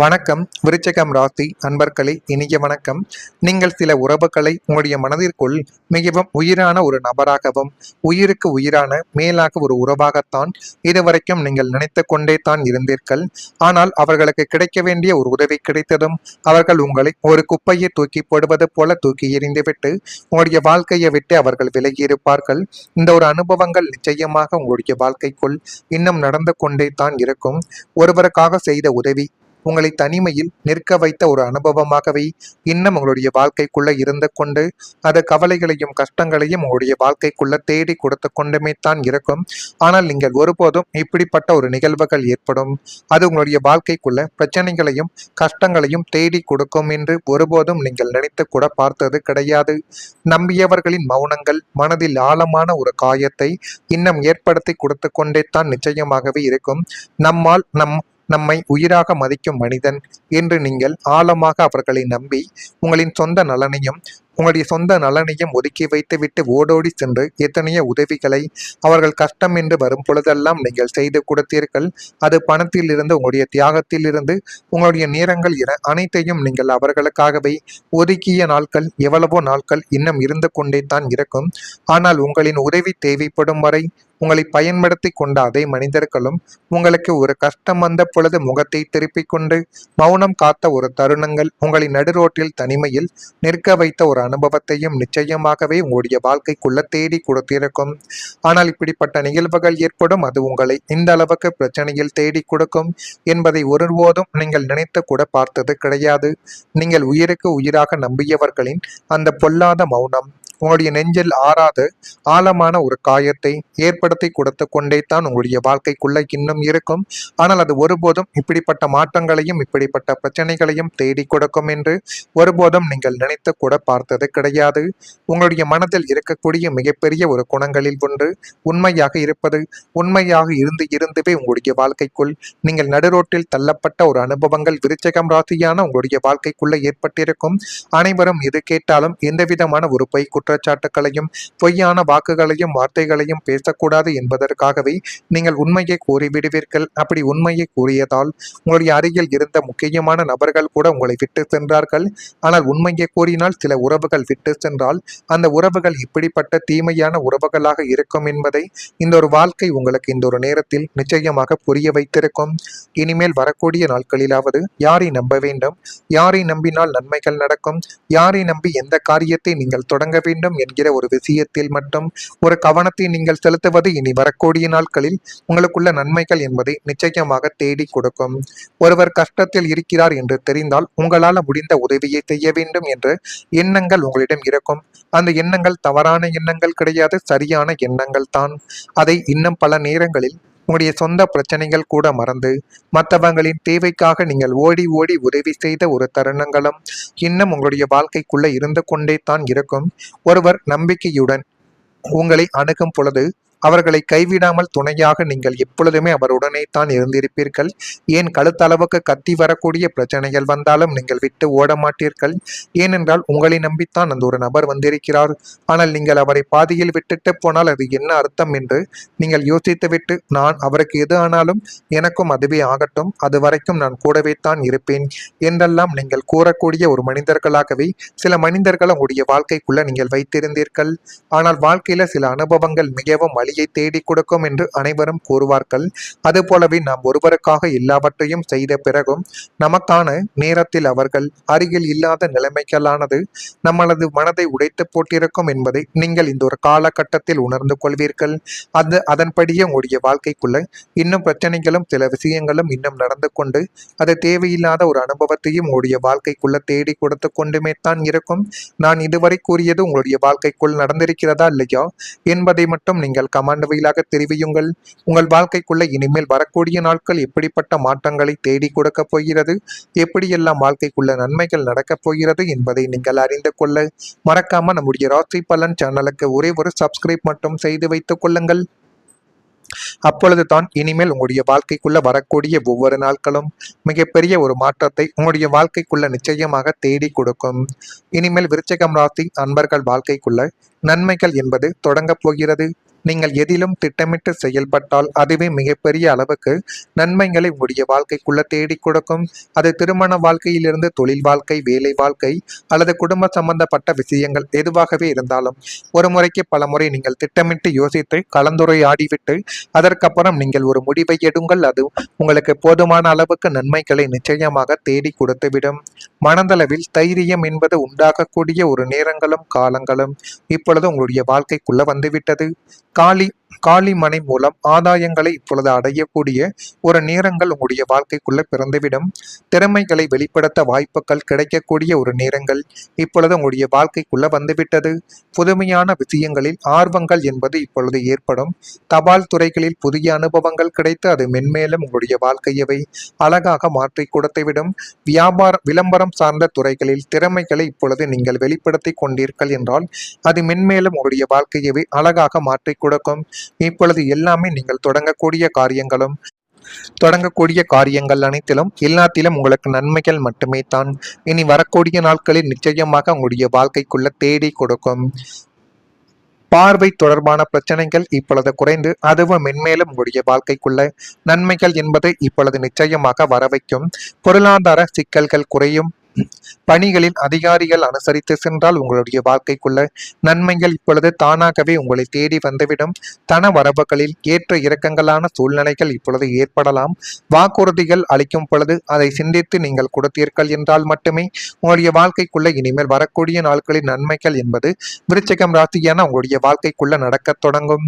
வணக்கம் விருச்சிகம் ராசி அன்பர்களே, இனிய வணக்கம். நீங்கள் சில உறவுகளை உங்களுடைய மனதிற்குள் மிகவும் உயிரான ஒரு நபராகவும் உயிருக்கு உயிரான மேலாக ஒரு உறவாகத்தான் இதுவரைக்கும் நீங்கள் நினைத்து கொண்டே தான் இருந்தீர்கள். ஆனால் அவர்களுக்கு கிடைக்க வேண்டிய ஒரு உதவி கிடைத்ததும் அவர்கள் உங்களை ஒரு குப்பையை தூக்கி போடுவது போல தூக்கி எறிந்துவிட்டு உங்களுடைய வாழ்க்கையை விட்டு அவர்கள் விலகி இருப்பார்கள். இந்த ஒரு அனுபவங்கள் நிச்சயமாக உங்களுடைய வாழ்க்கைக்குள் இன்னும் நடந்து கொண்டே தான் இருக்கும். ஒருவருக்காக செய்த உதவி உங்களை தனிமையில் நிற்க வைத்த ஒரு அனுபவமாகவே இன்னும் உங்களுடைய வாழ்க்கைக்குள்ள இருந்து கொண்டு அது கவலைகளையும் கஷ்டங்களையும் உங்களுடைய வாழ்க்கைக்குள்ள தேடி கொடுத்து கொண்டுமே தான் இருக்கும். ஆனால் நீங்கள் ஒருபோதும் இப்படிப்பட்ட ஒரு நிகழ்வுகள் ஏற்படும், அது உங்களுடைய வாழ்க்கைக்குள்ள பிரச்சனைகளையும் கஷ்டங்களையும் தேடி கொடுக்கும் என்று ஒருபோதும் நீங்கள் நினைத்து கூட பார்த்தது கிடையாது. நம்பியவர்களின் மௌனங்கள் மனதில் ஆழமான ஒரு காயத்தை இன்னும் ஏற்படுத்தி கொடுத்து கொண்டே தான் நிச்சயமாகவே இருக்கும். நம்மை உயிராக மதிக்கும் மனிதன் என்று நீங்கள் ஆழமாக அவர்களை நம்பி உங்களுடைய சொந்த நலனையும் ஒதுக்கி வைத்துவிட்டு ஓடோடி சென்று எத்தனையோ உதவிகளை அவர்கள் கஷ்டம் என்று வரும் பொழுதெல்லாம் நீங்கள் செய்து கொடுத்தீர்கள். அது பணத்தில் இருந்து உங்களுடைய தியாகத்தில் இருந்து உங்களுடைய நேரங்கள் என அனைத்தையும் நீங்கள் அவர்களுக்காகவே ஒதுக்கிய நாட்கள் எவ்வளவோ நாட்கள் இன்னும் இருந்து கொண்டே தான் இருக்கும். ஆனால் உங்களின் உதவி தேவைப்படும் வரை உங்களை பயன்படுத்தி கொண்ட அதே மனிதர்களும் உங்களுக்கு ஒரு கஷ்டம் வந்த பொழுது முகத்தை திருப்பிக் கொண்டு மௌனம் காத்த ஒரு தருணங்கள் உங்களை நடுரோட்டில் தனிமையில் நிற்க வைத்த ஒரு அனுபவத்தையும் நிச்சயமாகவே உங்களுடைய வாழ்க்கைக்குள்ள தேடி கொடுத்திருக்கும். ஆனால் இப்படிப்பட்ட நிகழ்வுகள் ஏற்படும், அது உங்களை இந்த அளவுக்கு பிரச்சனையில் தேடி கொடுக்கும் என்பதை ஒருபோதும் நீங்கள் நினைத்து கூட பார்த்தது கிடையாது. நீங்கள் உயிருக்கு உயிராக நம்பியவர்களின் அந்த பொல்லாத மௌனம் உங்களுடைய நெஞ்சில் ஆறாத ஆழமான ஒரு காயத்தை ஏற்படுத்தி கொடுத்து கொண்டே தான் உங்களுடைய வாழ்க்கைக்குள்ள இன்னும் இருக்கும். ஆனால் அது ஒருபோதும் இப்படிப்பட்ட மாற்றங்களையும் இப்படிப்பட்ட பிரச்சனைகளையும் தேடி கொடுக்கும் என்று ஒருபோதும் நீங்கள் நினைத்து கூட பார்த்தது கிடையாது. உங்களுடைய மனதில் இருக்கக்கூடிய மிகப்பெரிய ஒரு குணங்களில் ஒன்று உண்மையாக இருப்பது. உண்மையாக இருந்துவே உங்களுடைய வாழ்க்கைக்குள் நீங்கள் நடுரோட்டில் தள்ளப்பட்ட ஒரு அனுபவங்கள் விருச்சிகம் ராசியான உங்களுடைய வாழ்க்கைக்குள்ள ஏற்பட்டிருக்கும். அனைவரும் எது கேட்டாலும் எந்த விதமான ஒரு பொய் குற்றச்சாட்டுகளையும் பொய்யான வாக்குகளையும் வார்த்தைகளையும் பேசக்கூடாது என்பதற்காகவே நீங்கள் உண்மையை கூறிவிடுவீர்கள். அப்படி உண்மையை கூறியதால் உங்களுடைய அருகில் இருந்த முக்கியமான நபர்கள் கூட உங்களை விட்டு சென்றார்கள். ஆனால் உண்மையை கூறினால் சில உறவுகள் விட்டு சென்றால் அந்த உறவுகள் இப்படிப்பட்ட தீமையான உறவுகளாக இருக்கும் என்பதை இந்த ஒரு வாழ்க்கை உங்களுக்கு இந்த ஒரு நேரத்தில் நிச்சயமாக புரிய வைத்திருக்கும். இனிமேல் வரக்கூடிய நாட்களிலாவது யாரை நம்ப வேண்டும், யாரை நம்பினால் நன்மைகள் நடக்கும், யாரை நம்பி எந்த காரியத்தை நீங்கள் தொடங்க வேண்டும் என்கிற ஒரு விஷயத்தில் மட்டும் ஒரு கவனத்தை நீங்கள் செலுத்துவது இனி வரக்கூடிய நாட்களில் உங்களுக்குள்ள நன்மைகள் என்பதை நிச்சயமாக தேடி கொடுக்கும். ஒருவர் கஷ்டத்தில் இருக்கிறார் என்று தெரிந்தால் உங்களால் முடிந்த உதவியை செய்ய வேண்டும் என்ற எண்ணங்கள் உங்களிடம் இருக்கும். அந்த எண்ணங்கள் தவறான எண்ணங்கள் கிடையாது, சரியான எண்ணங்கள் தான். அதை இன்னும் பல நேரங்களில் உங்களுடைய சொந்த பிரச்சனைகள் கூட மறந்து மற்றவங்களின் தேவைக்காக நீங்கள் ஓடி ஓடி உதவி செய்த ஒரு தருணங்களும் இன்னும் உங்களுடைய வாழ்க்கைக்குள்ள இருந்து கொண்டே தான் இருக்கும். ஒருவர் நம்பிக்கையுடன் உங்களை அணுகும் பொழுது அவர்களை கைவிடாமல் துணையாக நீங்கள் எப்பொழுதுமே அவருடனே தான் இருந்திருப்பீர்கள். ஏன் கழுத்தளவுக்கு கத்தி வரக்கூடிய பிரச்சனைகள் வந்தாலும் நீங்கள் விட்டு ஓட மாட்டீர்கள். ஏனென்றால் உங்களை நம்பித்தான் அந்த ஒரு நபர் வந்திருக்கிறார். ஆனால் நீங்கள் அவரை பாதியில் விட்டுட்டு போனால் அது என்ன அர்த்தம் என்று நீங்கள் யோசித்துவிட்டு, நான் அவருக்கு எது ஆனாலும் எனக்கும் அதுவே ஆகட்டும், அது வரைக்கும் நான் கூடவே தான் இருப்பேன் என்றெல்லாம் நீங்கள் கூறக்கூடிய ஒரு மனிதர்களாகவே சில மனிதர்கள் உங்களுடைய வாழ்க்கைக்குள்ள நீங்கள் வைத்திருந்தீர்கள். ஆனால் வாழ்க்கையில சில அனுபவங்கள் மிகவும் தேடி கொடுக்கும் என்று அனைவரும் கூறுவார்கள். அதுபோலவே நாம் ஒருவருக்காக எல்லாவற்றையும் செய்த பிறகும் நமக்கான நேரத்தில் அவர்கள் அருகில் இல்லாத நிலைமைகளானது நம்மளது மனதை உடைத்து போட்டிருக்கும் என்பதை நீங்கள் இந்த ஒரு காலகட்டத்தில் உணர்ந்து கொள்வீர்கள். அதன்படியே உங்களுடைய வாழ்க்கைக்குள்ள இன்னும் பிரச்சனைகளும் சில விஷயங்களும் இன்னும் நடந்து கொண்டு அது தேவையில்லாத ஒரு அனுபவத்தையும் உங்களுடைய வாழ்க்கைக்குள்ள தேடி கொடுத்து கொண்டுமே தான் இருக்கும். நான் இதுவரை கூறியது உங்களுடைய வாழ்க்கைக்குள் நடந்திருக்கிறதா இல்லையா என்பதை மட்டும் நீங்கள் கமெண்ட் வாயிலாக தெரிவியுங்கள். உங்கள் வாழ்க்கைக்குள்ள இனிமேல் வரக்கூடிய நாட்கள் எப்படிப்பட்ட மாற்றங்களை தேடி கொடுக்க போகிறது, எப்படியெல்லாம் வாழ்க்கைக்குள்ள நன்மைகள் நடக்கப் போகிறது என்பதை நீங்கள் அறிந்து கொள்ள மறக்காம நம்முடைய ராசி பலன் சேனலுக்கு ஒரே ஒரு சப்ஸ்கிரைப் மட்டும் செய்து வைத்துக் கொள்ளுங்கள். அப்பொழுதுதான் இனிமேல் உங்களுடைய வாழ்க்கைக்குள்ள வரக்கூடிய ஒவ்வொரு நாட்களும் மிகப்பெரிய ஒரு மாற்றத்தை உங்களுடைய வாழ்க்கைக்குள்ள நிச்சயமாக தேடி கொடுக்கும். இனிமேல் விருச்சிகம் ராசி அன்பர்கள் வாழ்க்கைக்குள்ள நன்மைகள் என்பது தொடங்க போகிறது. நீங்கள் எதிலும் திட்டமிட்டு செயல்பட்டால் அதுவே மிகப்பெரிய அளவுக்கு நன்மைகளை உங்களுடைய வாழ்க்கைக்குள்ள தேடி கொடுக்கும். அது திருமண வாழ்க்கையிலிருந்து தொழில் வாழ்க்கை, வேலை வாழ்க்கை அல்லது குடும்ப சம்பந்தப்பட்ட விஷயங்கள் எதுவாகவே இருந்தாலும் ஒரு முறைக்கு பல முறை நீங்கள் திட்டமிட்டு யோசித்து கலந்துரையாடிவிட்டு அதற்கப்புறம் நீங்கள் ஒரு முடிவை எடுங்கள். அது உங்களுக்கு போதுமான அளவுக்கு நன்மைகளை நிச்சயமாக தேடி கொடுத்துவிடும். மனதளவில் தைரியம் என்பது உண்டாகக்கூடிய ஒரு நேரங்களும் காலங்களும் இப்பொழுது உங்களுடைய வாழ்க்கைக்குள்ள வந்துவிட்டது. காலி மனை மூலம் ஆதாயங்களை இப்பொழுது அடையக்கூடிய ஒரு நேரங்கள் உங்களுடைய வாழ்க்கைக்குள்ள பிறந்துவிடும். திறமைகளை வெளிப்படுத்த வாய்ப்புகள் கிடைக்கக்கூடிய ஒரு நேரங்கள் இப்பொழுது உங்களுடைய வாழ்க்கைக்குள்ள வந்துவிட்டது. புதுமையான விஷயங்களில் ஆர்வங்கள் என்பது இப்பொழுது ஏற்படும். தபால் துறைகளில் புதிய அனுபவங்கள் கிடைத்து அது மென்மேலும் உங்களுடைய வாழ்க்கையவை அழகாக மாற்றி கொடுத்துவிடும். விளம்பரம் சார்ந்த துறைகளில் திறமைகளை இப்பொழுது நீங்கள் வெளிப்படுத்தி கொண்டீர்கள் என்றால் அது மென்மேலும் உங்களுடைய வாழ்க்கையவை அழகாக மாற்றி கொடுக்கும். இப்பொழுது எல்லாமே நீங்கள் தொடங்கக்கூடிய காரியங்கள் அனைத்திலும் எல்லாத்திலும் உங்களுக்கு நன்மைகள் மட்டுமே தான் இனி வரக்கூடிய நாட்களில் நிச்சயமாக உங்களுடைய வாழ்க்கைக்குள்ள தேடி கொடுக்கும். பார்வை தொடர்பான பிரச்சனைகள் இப்பொழுது குறைந்து அதுவும் மென்மேலும் உங்களுடைய வாழ்க்கைக்குள்ள நன்மைகள் என்பது இப்பொழுது நிச்சயமாக வர வைக்கும். பொருளாதார சிக்கல்கள் குறையும். பணிகளில் அதிகாரிகள் அனுசரித்து சென்றால் உங்களுடைய வாழ்க்கைக்குள்ள நன்மைகள் இப்பொழுது தானாகவே உங்களை தேடி வந்துவிடும். தன வரவுகளில் ஏற்ற இறக்கங்களான சூழ்நிலைகள் இப்பொழுது ஏற்படலாம். வாக்குறுதிகள் அளிக்கும் பொழுது அதை சிந்தித்து நீங்கள் கொடுத்தீர்கள் என்றால் மட்டுமே உங்களுடைய வாழ்க்கைக்குள்ள இனிமேல் வரக்கூடிய நாட்களின் நன்மைகள் என்பது விருச்சிகம் ராசியான உங்களுடைய வாழ்க்கைக்குள்ள நடக்க தொடங்கும்.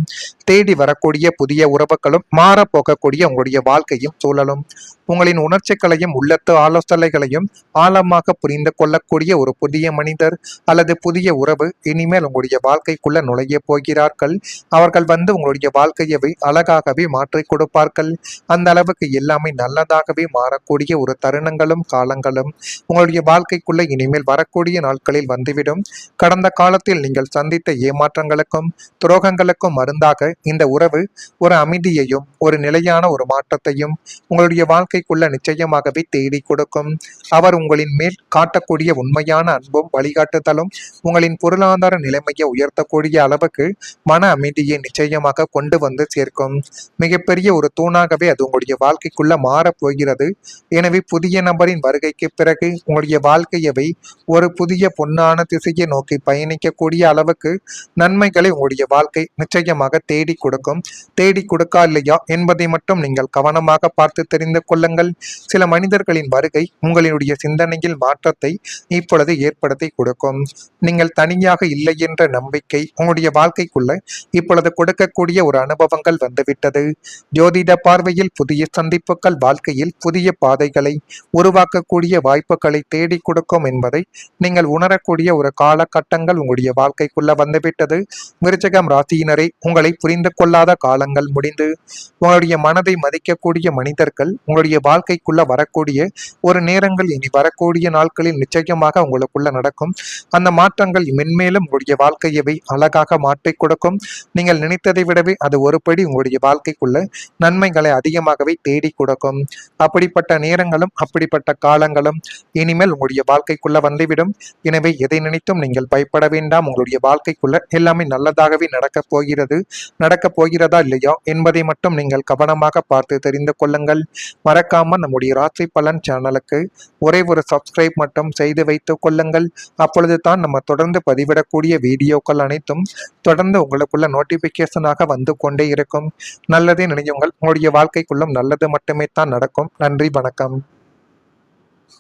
தேடி வரக்கூடிய புதிய உறவுகளும் மாறப்போகக்கூடிய உங்களுடைய வாழ்க்கையும் சூழலும் உங்களின் உணர்ச்சிகளையும் உள்ளத்து ஆலோசனைகளையும் ஆழமாக புரிந்து கொள்ளக்கூடிய ஒரு புதிய மனிதர் அல்லது புதிய உறவு இனிமேல் உங்களுடைய வாழ்க்கைக்குள்ள நுழைய போகிறார்கள். அவர்கள் வந்து உங்களுடைய வாழ்க்கையவை அழகாகவே மாற்றி கொடுப்பார்கள். அந்த அளவுக்கு எல்லாமே நல்லதாகவே மாறக்கூடிய ஒரு தருணங்களும் காலங்களும் உங்களுடைய வாழ்க்கைக்குள்ள இனிமேல் வரக்கூடிய நாட்களில் வந்துவிடும். கடந்த காலத்தில் நீங்கள் சந்தித்த ஏமாற்றங்களுக்கும் துரோகங்களுக்கும் மருந்தாக இந்த உறவு ஒரு அமைதியையும் ஒரு நிலையான ஒரு மாற்றத்தையும் உங்களுடைய வாழ்க்கைக்குள்ள நிச்சயமாகவே தேடி கொடுக்கும். அவர் உங்களின் மேல் காட்டக்கூடிய உண்மையான அன்பும் வழிகாட்டுதலும் உங்களின் பொருளாதார நிலைமையை உயர்த்தக்கூடிய அளவுக்கு மன அமைதியை நிச்சயமாக கொண்டு வந்து சேர்க்கும். மிகப்பெரிய ஒரு தூணாகவே அது உங்களுடைய வாழ்க்கைக்குள்ள மாறப்போகிறது. எனவே புதிய நபரின் வருகைக்கு பிறகு உங்களுடைய வாழ்க்கையவை ஒரு புதிய பொன்னான திசையை நோக்கி பயணிக்கக்கூடிய அளவுக்கு நன்மைகளை உங்களுடைய வாழ்க்கை நிச்சயமாக தேடி கொடுக்கும். தேடி கொடுக்கா இல்லையா என்பதை மட்டும் நீங்கள் கவனமாக பார்த்து தெரிந்து கொள்ளுங்கள். சில மனிதர்களின் வருகை உங்களுடைய சிந்தனையில் மாற்றத்தை இப்பொழுது ஏற்படுத்தி கொடுக்கும். நீங்கள் தனியாக இல்லை என்ற நம்பிக்கை உங்களுடைய வாழ்க்கைக்குள்ள இப்பொழுது கொடுக்கக்கூடிய ஒரு அனுபவங்கள் வந்துவிட்டது. ஜோதிட பார்வையில் புதிய சந்திப்புகள் வாழ்க்கையில் புதிய பாதைகளை உருவாக்கக்கூடிய வாய்ப்புகளை தேடி கொடுக்கும் என்பதை நீங்கள் உணரக்கூடிய ஒரு காலகட்டங்கள் உங்களுடைய வாழ்க்கைக்குள்ள வந்துவிட்டது. விருச்சிகம் ராசியினரை உங்களை புரிந்து கொள்ளாத காலங்கள் முடிந்து உங்களுடைய மனதை மதிக்கக்கூடிய மனிதர்கள் உங்களுடைய வாழ்க்கைக்குள்ள வரக்கூடிய ஒரு நேரங்கள் இனி வரக்கூடிய நாட்களில் நிச்சயமாக உங்களுக்குள்ள நடக்கும். அந்த மாற்றங்கள் மென்மேலும் உங்களுடைய வாழ்க்கையவை அழகாக மாற்றி கொடுக்கும். நீங்கள் நினைத்ததை விடவே அது ஒருபடி உங்களுடைய வாழ்க்கைக்குள்ள நன்மைகளை அதிகமாகவே தேடி கொடுக்கும். அப்படிப்பட்ட நேரங்களும் அப்படிப்பட்ட காலங்களும் இனிமேல் உங்களுடைய வாழ்க்கைக்குள்ள வந்துவிடும். எனவே எதை நினைத்தும் நீங்கள் பயப்பட வேண்டாம். உங்களுடைய வாழ்க்கைக்குள்ள எல்லாமே நல்லதாகவே நடக்க போகிறதா இல்லையா என்பதை மட்டும் நீங்கள் கவனமாக பார்த்து தெரிந்து கொள்ளுங்கள். மறக்காம நம்முடைய ராசி பலன் சேனலுக்கு ஒரே ஒரு சப்ஸ்கிரைப் மட்டும் செய்து வைத்துக் கொள்ளுங்கள். அப்பொழுது தான் நம்ம தொடர்ந்து பதிவிடக்கூடிய வீடியோக்கள் அனைத்தும் தொடர்ந்து உங்களுக்குள்ள நோட்டிபிகேஷனாக வந்து கொண்டே இருக்கும். நல்லதே நினையுங்கள். உங்களுடைய வாழ்க்கைக்குள்ளும் நல்லது மட்டுமே தான் நடக்கும். நன்றி, வணக்கம்.